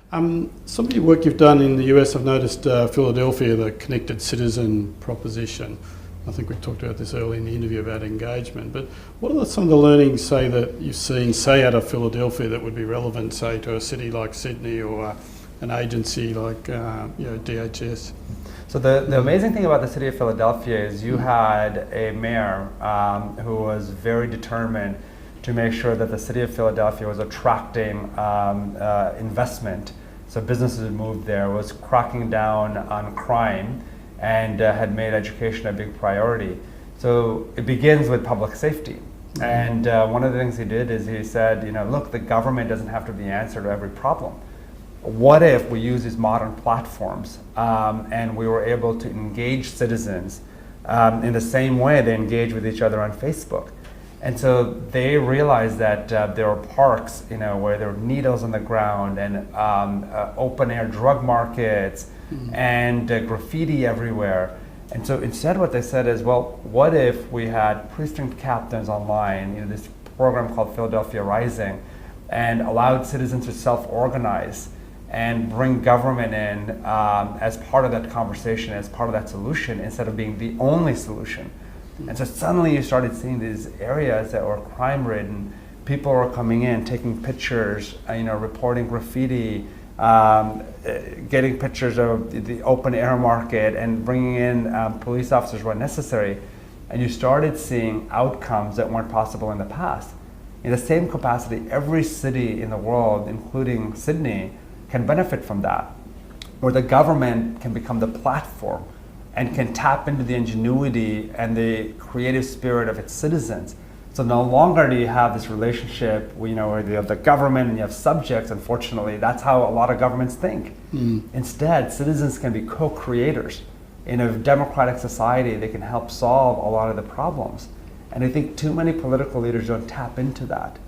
Some of the work you've done in the US, I've noticed Philadelphia, the Connected Citizen proposition. I think we talked about this early in the interview about engagement, but what are some of the learnings, say, that you've seen, say, out of Philadelphia that would be relevant, say, to a city like Sydney or an agency like DHS? So the amazing thing about the city of Philadelphia is you had a mayor who was very determined to make sure that the city of Philadelphia was attracting investment. So businesses moved there, was cracking down on crime, and had made education a big priority. So it begins with public safety. And one of the things he did is he said, look, the government doesn't have to be the answer to every problem. What if we use these modern platforms and we were able to engage citizens in the same way they engage with each other on Facebook? And so they realized that there were parks, where there were needles on the ground and open air drug markets and graffiti everywhere. And so instead what they said is, well, what if we had precinct captains online, this program called Philadelphia Rising, and allowed citizens to self-organize and bring government in as part of that conversation, as part of that solution, instead of being the only solution. And so suddenly you started seeing these areas that were crime-ridden. People were coming in, taking pictures, reporting graffiti, getting pictures of the open air market, and bringing in police officers where necessary. And you started seeing outcomes that weren't possible in the past. In the same capacity, every city in the world, including Sydney, can benefit from that, where the government can become the platform and can tap into the ingenuity and the creative spirit of its citizens. So no longer do you have this relationship, where you have the government and you have subjects. Unfortunately, that's how a lot of governments think. Instead, citizens can be co-creators. In a democratic society, they can help solve a lot of the problems. And I think too many political leaders don't tap into that.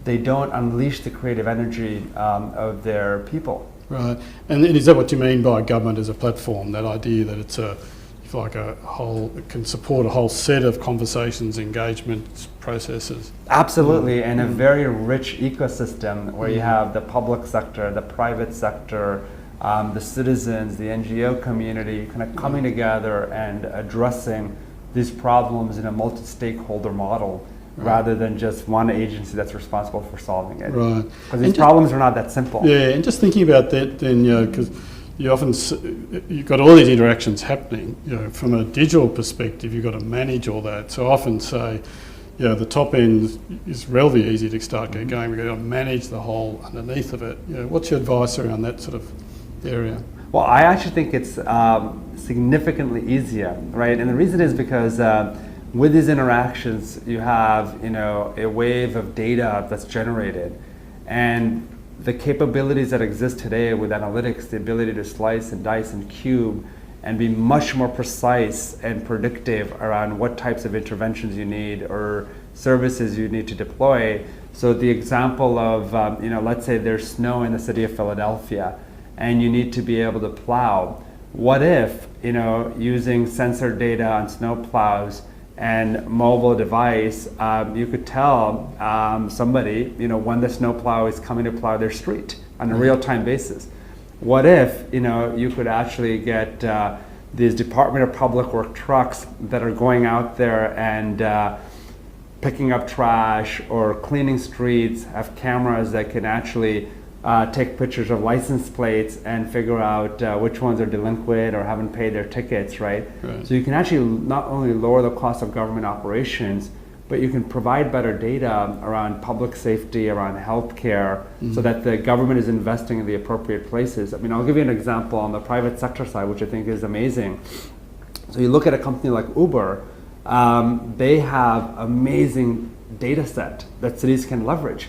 They don't unleash the creative energy of their people. Right, and is that what you mean by government as a platform? That idea that it's it can support a whole set of conversations, engagement processes? Absolutely, and a very rich ecosystem where you have the public sector, the private sector, the citizens, the NGO community, kind of coming together and addressing these problems in a multi-stakeholder model. Rather than just one agency that's responsible for solving it. Right. Because these problems are not that simple. Yeah, and just thinking about that then, because you've got all these interactions happening, from a digital perspective, you've got to manage all that. So I often say, the top end is relatively easy to start getting going. We've got to manage the whole underneath of it. What's your advice around that sort of area? Well, I actually think it's significantly easier, right? And the reason is because with these interactions, you have a wave of data that's generated, and the capabilities that exist today with analytics, the ability to slice and dice and cube and be much more precise and predictive around what types of interventions you need or services you need to deploy. So the example of, let's say there's snow in the city of Philadelphia and you need to be able to plow. What if, using sensor data on snow plows and mobile device, you could tell somebody, when the snowplow is coming to plow their street on a real-time basis. What if, you could actually get these Department of Public Works trucks that are going out there and picking up trash or cleaning streets, have cameras that can actually take pictures of license plates and figure out which ones are delinquent or haven't paid their tickets, right? So you can actually not only lower the cost of government operations, but you can provide better data around public safety, around healthcare, so that the government is investing in the appropriate places. I mean, I'll give you an example on the private sector side, which I think is amazing. So you look at a company like Uber, they have amazing data set that cities can leverage.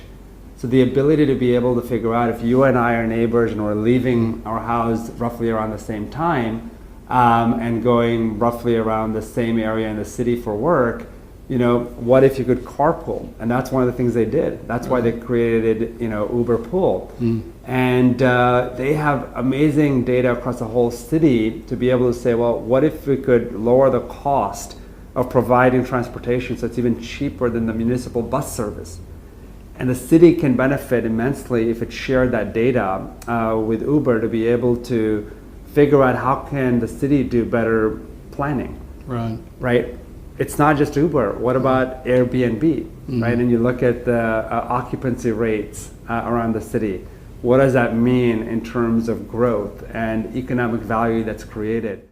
So the ability to be able to figure out if you and I are neighbors and we're leaving our house roughly around the same time and going roughly around the same area in the city for work, what if you could carpool? And that's one of the things they did. That's why they created, Uber Pool. And they have amazing data across the whole city to be able to say, well, what if we could lower the cost of providing transportation so it's even cheaper than the municipal bus service? And the city can benefit immensely if it shared that data with Uber to be able to figure out how can the city do better planning. Right. Right? It's not just Uber. What about Airbnb? Right? And you look at the occupancy rates around the city. What does that mean in terms of growth and economic value that's created?